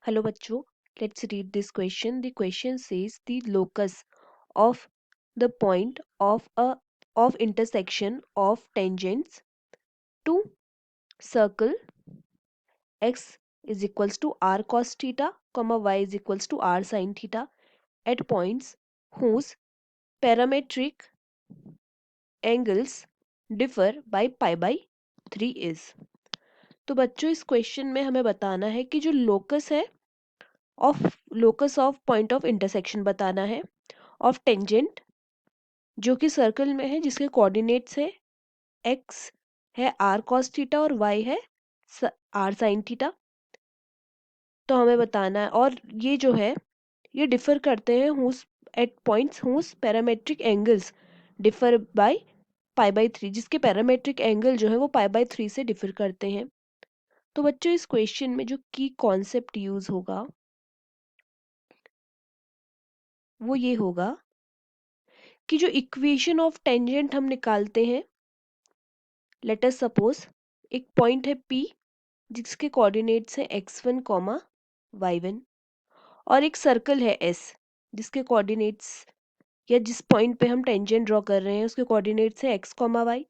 Hello bachcho, let's read this question. The question says the locus of the point of intersection of tangents to circle x is equals to r cos theta, comma y is equals to r sin theta at points whose parametric angles differ by pi by 3 is. तो बच्चों इस question में हमें बताना है कि जो locus of point of intersection बताना है ऑफ टेंजेंट जो कि सर्कल में है जिसके कोऑर्डिनेट्स है एक्स है आर कॉस थीटा और वाई है आर साइन थीटा। तो हमें बताना है और ये जो है ये डिफर करते हैं whose at points whose parametric angles differ by pi by 3 जिसके पैरामेट्रिक एंगल जो है वो पाई बाई 3 से डिफर करते हैं। तो बच्चों इस क्वेश्चन में जो की कॉन्सेप्ट यूज होगा वो ये होगा कि जो इक्वेशन ऑफ टेंजेंट हम निकालते हैं, लेट अस सपोज एक पॉइंट है P जिसके कोऑर्डिनेट्स है x1 कॉमा y1 और एक सर्कल है S जिसके कोऑर्डिनेट्स या जिस पॉइंट पे हम टेंजेंट ड्रॉ कर रहे हैं उसके कोऑर्डिनेट्स है x कॉमा y।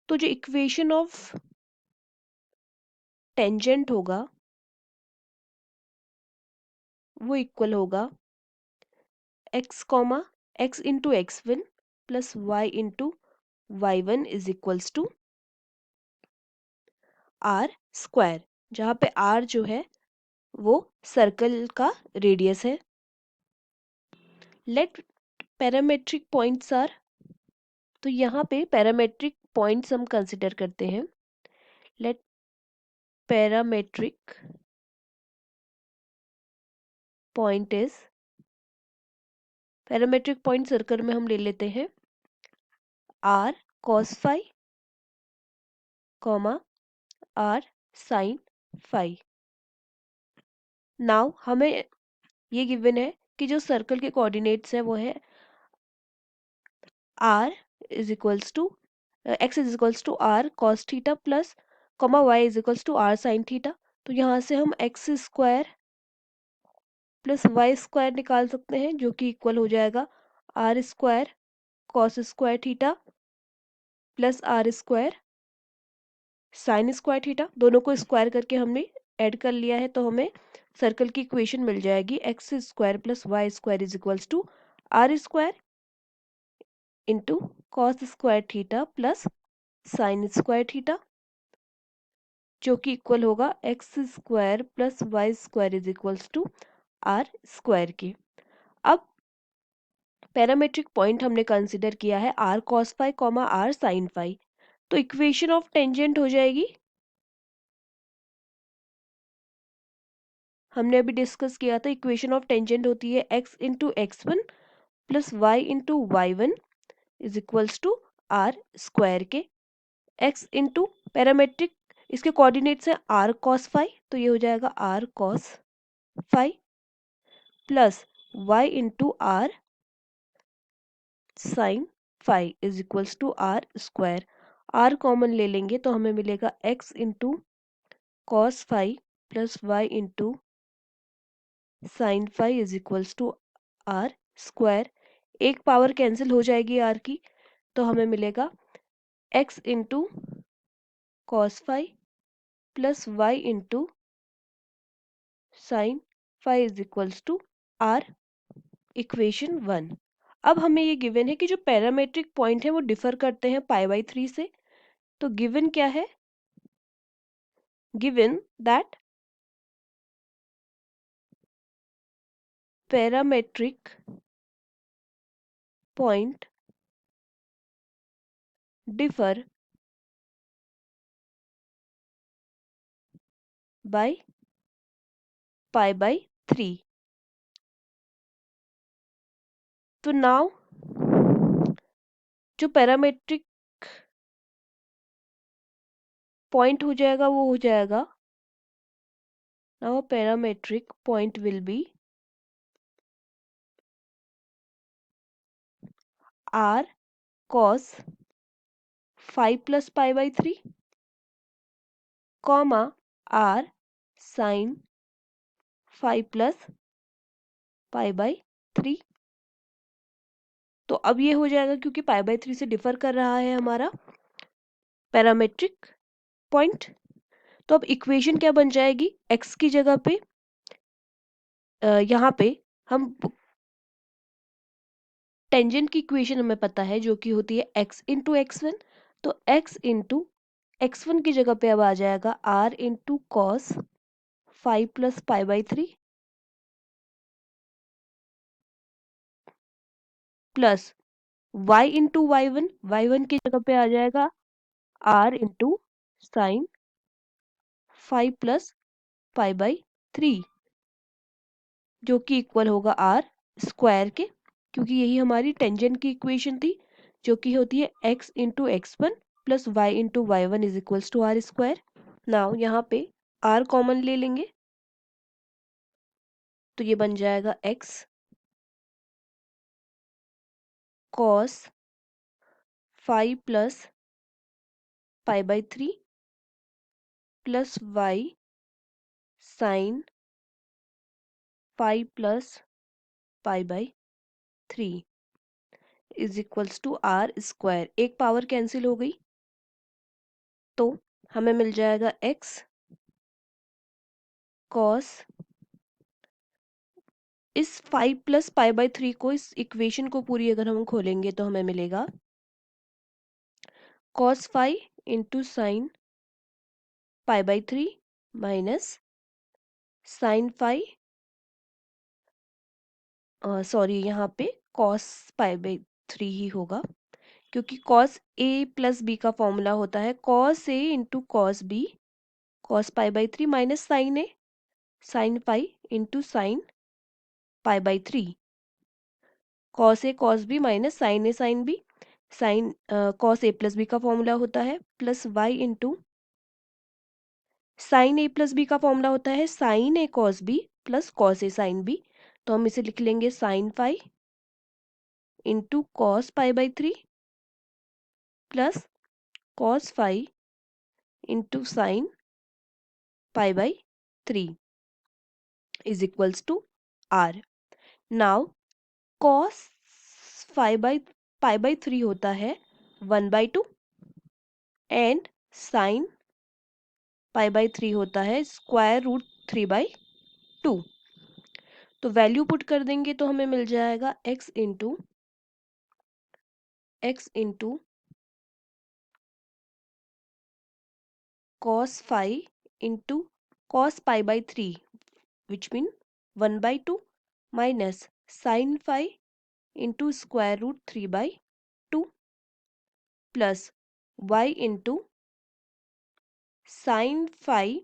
तो जो इक्वेशन ऑफ टेंजेंट होगा वो इक्वल होगा x comma x into x1 plus y into y1 is equals to r square, जहाँ पे r जो है वो सर्कल का रेडियस है। लेट पैरामेट्रिक पॉइंट्स आर, तो यहाँ पे पैरामेट्रिक पॉइंट्स हम कंसिडर करते हैं। Let parametric point is, parametric point circle में हम ले लेते हैं R cos phi comma are sine phi. Now हमें ये गिवन है कि जो सर्कल के कोऑर्डिनेट्स है वो है r is equals to x is equals to r cos theta plus comma y is equals to r sine theta. तो यहाँ से हम x square plus y square निकाल सकते हैं जो कि इक्वल हो जाएगा r square cos square theta plus r square sine square theta. दोनों को स्क्वायर करके हमने ऐड कर लिया है तो हमें सर्कल की इक्वेशन मिल जाएगी x square plus y square is equals to r square into cos square theta plus sine square theta जो कि इक्वल होगा x square plus y square is equals to r square के। अब parametric point हमने consider किया है r cos phi comma are sine phi, तो equation of tangent हो जाएगी, हमने अभी डिस्कस किया था इक्वेशन ऑफ टेंजेंट होती है x into x one plus y into y one is equals to r square के। x इंटू पैरामेट्रिक इसके कोऑर्डिनेट्स है आर कॉस फाई तो ये हो जाएगा r cos phi plus y into r sine phi is equals to r square. R common ले लेंगे तो हमें मिलेगा x into cos phi plus y into sine phi is equals to r square. एक पावर कैंसिल हो जाएगी r की तो हमें मिलेगा x into cos phi plus y into sine phi is equals to r, equation 1। अब हमें ये गिवन है कि जो पैरामेट्रिक पॉइंट है वो डिफर करते हैं पाई बाई 3 से। तो गिवन क्या है, given that parametric point differ by pi by 3। तो नाउ जो पैरामेट्रिक पॉइंट हो जाएगा वो हो जाएगा, now parametric point will be r cos phi plus pi by 3 comma are sine 5 plus pi by 3। तो अब ये हो जाएगा क्योंकि पाई बाई 3 से डिफर कर रहा है हमारा पैरामेट्रिक पॉइंट। तो अब इक्वेशन क्या बन जाएगी, x की जगह पे यहाँ पे हम टेंजेंट की इक्वेशन हमें पता है जो कि होती है x इंटू x1। तो x इंटू x1 की जगह पे अब आ जाएगा r into cos 5 plus pi by 3 प्लस y इंटू y1 की जगह पे आ जाएगा r into sine 5 plus pi by 3 जो कि इक्वल होगा r स्क्वायर के, क्योंकि यही हमारी टेंजेंट की इक्वेशन थी जो कि होती है x into x1 plus y into y1 is equals to r square. Now यहाँ पे r कॉमन ले लेंगे तो ये बन जाएगा x cos 5 plus pi by 3 प्लस y sine 5 plus pi by 3 is equals to r square. एक पावर कैंसिल हो गई तो हमें मिल जाएगा x कॉस इस 5 प्लस पाई बाई 3 को, इस इक्वेशन को पूरी अगर हम खोलेंगे तो हमें मिलेगा cos 5 into sine pi by 3 minus sine 5, sorry यहाँ पे कॉस पाई बाई 3 ही होगा क्योंकि कॉस ए प्लस बी का फॉर्मूला होता है cos A into cos B cos pi by 3 minus sine A sine 5 into sine pi by 3 cos A cos B minus sine A sine B sine cos A plus B का formula होता है plus y into sine A plus B का formula होता है sine A cos B plus cos A sine B. तो हम इसे लिख लेंगे sine 5 into cos pi by 3 plus cos 5 into sine pi by 3 is equals to r. Now cos 5 by pi by 3 होता है 1/2 एंड साइन पाई बाई 3 होता है square root 3/2। तो वैल्यू पुट कर देंगे तो हमें मिल जाएगा x into cos 5 into cos pi by 3 which mean 1/2 minus sine 5 into square root 3/2 plus y into sine 5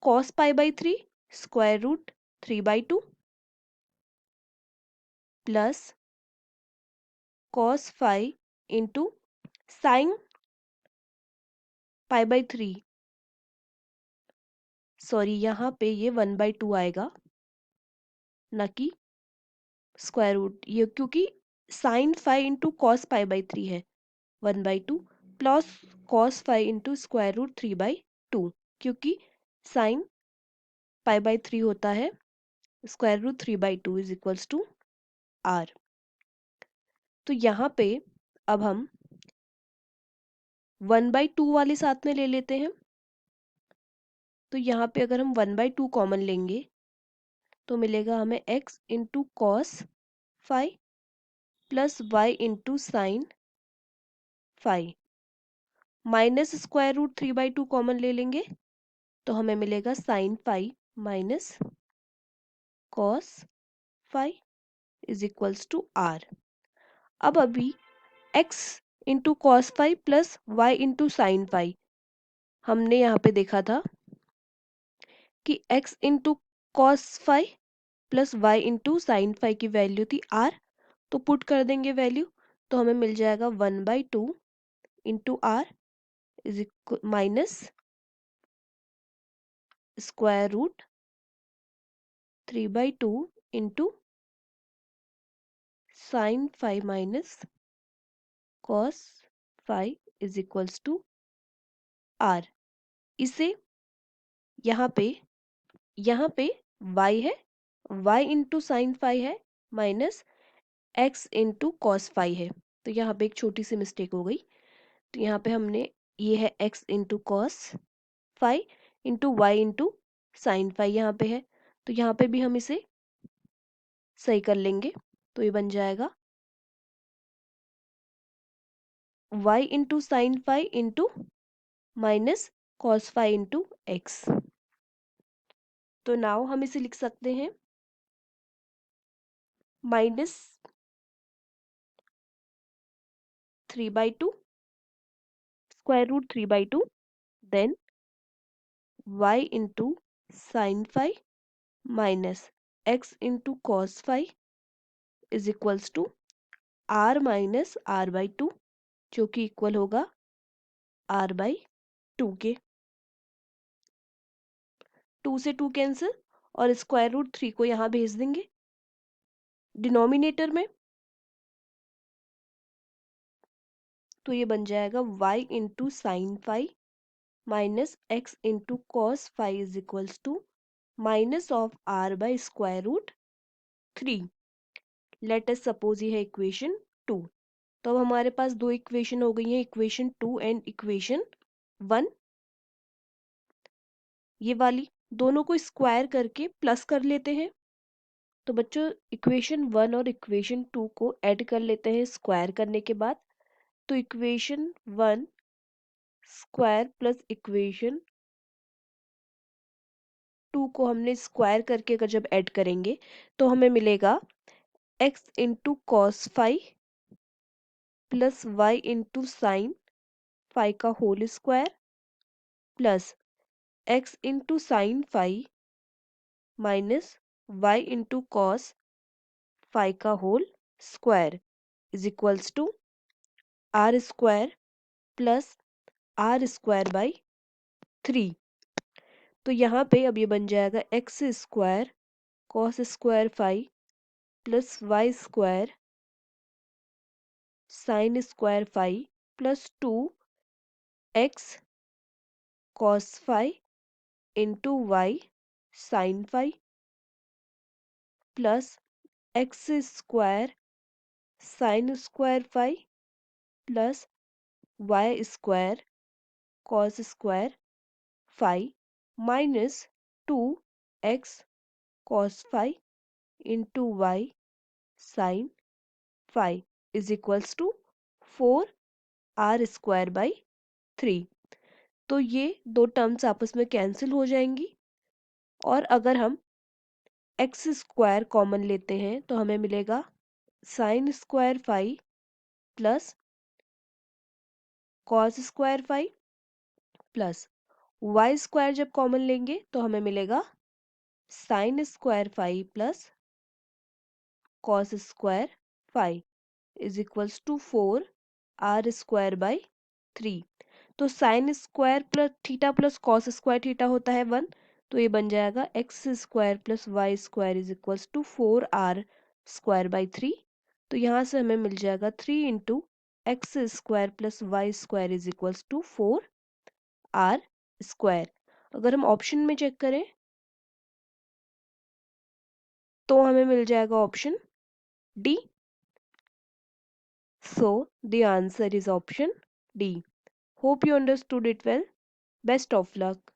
cos pi by 3 square root 3/2 plus cos 5 into sine pi by 3, sorry यहाँ पे ये 1/2 आएगा ना कि स्क्वायर रूट, ये क्योंकि sine 5 into cos pi by 3 है 1/2 plus cos 5 into square root 3/2 क्योंकि साइन पाई बाई 3 होता है square root 3/2 is equals to r. तो यहाँ पे अब हम 1/2 वाले साथ में ले लेते हैं। तो यहाँ पे अगर हम 1/2 कॉमन लेंगे तो मिलेगा हमें x into cos 5 plus y into sine 5 minus square root 3/2 common ले लेंगे तो हमें मिलेगा sine 5 minus cos 5 is equals to r. अब अभी x into cos 5 plus y into sine 5 हमने यहाँ पे देखा था कि x into cos 5 plus y into sine 5 की वैल्यू थी आर। तो पुट कर देंगे वैल्यू तो हमें मिल जाएगा 1/2 into r is equal minus square root 3/2 into sine 5 minus cos 5 is equals to r. इसे यहाँ पे y है y इंटू साइन फाई है minus x into cos phi है। तो यहाँ पे एक छोटी सी मिस्टेक हो गई। तो यहाँ पे हमने ये है x into cos phi into y into sine phi यहाँ पे है। तो यहाँ पे भी हम इसे सही कर लेंगे। तो ये बन जाएगा y into sine phi into minus cos phi into x. तो नाउ हम इसे लिख सकते हैं minus 3/2 square root 3/2 then y into sine phi minus x into cos phi is equals to r minus r/2 जो कि इक्वल होगा r/2 के। 2 से 2 कैंसिल और स्क्वायर रूट 3 को यहाँ भेज देंगे डिनोमिनेटर में। तो ये बन जाएगा y into sine phi minus x into cos phi is equals to minus of r by square root 3। Let us suppose ये है इक्वेशन 2। तो अब हमारे पास दो इक्वेशन हो गई हैं, इक्वेशन 2 एंड इक्वेशन 1। ये वाली दोनों को स्क्वायर करके प्लस कर लेते हैं। तो बच्चों इक्वेशन 1 और इक्वेशन 2 को ऐड कर लेते हैं स्क्वायर करने के बाद। तो इक्वेशन 1 स्क्वायर प्लस इक्वेशन 2 को हमने स्क्वायर करके अगर जब ऐड करेंगे तो हमें मिलेगा x into cos phi plus y into sine phi का whole square plus x into sine phi minus y into cos phi का whole square is equals to r square plus r square by 3। तो यहाँ पे अब ये बन जाएगा x square cos square phi plus y square sine square phi plus 2x cos phi into y sine phi plus x square sine square phi plus y square cos square phi minus 2x cos phi into y sine phi is equals to 4r² by 3। तो ये दो terms आपस में cancel हो जाएंगी और अगर हम एक्स स्क्वायर कॉमन लेते हैं तो हमें मिलेगा sine square phi plus cos square phi plus y square जब कॉमन लेंगे तो हमें मिलेगा sine square phi plus cos square phi is equals to 4r² by 3। तो sine square plus theta plus cos square theta होता है 1। तो ये बन जाएगा x square plus y square is equals to 4r² by 3। तो यहाँ से हमें मिल जाएगा 3 into x square plus y square is equals to 4r²। अगर हम ऑप्शन में चेक करें तो हमें मिल जाएगा option D. So the answer is option D. Hope you understood it well. Best of luck.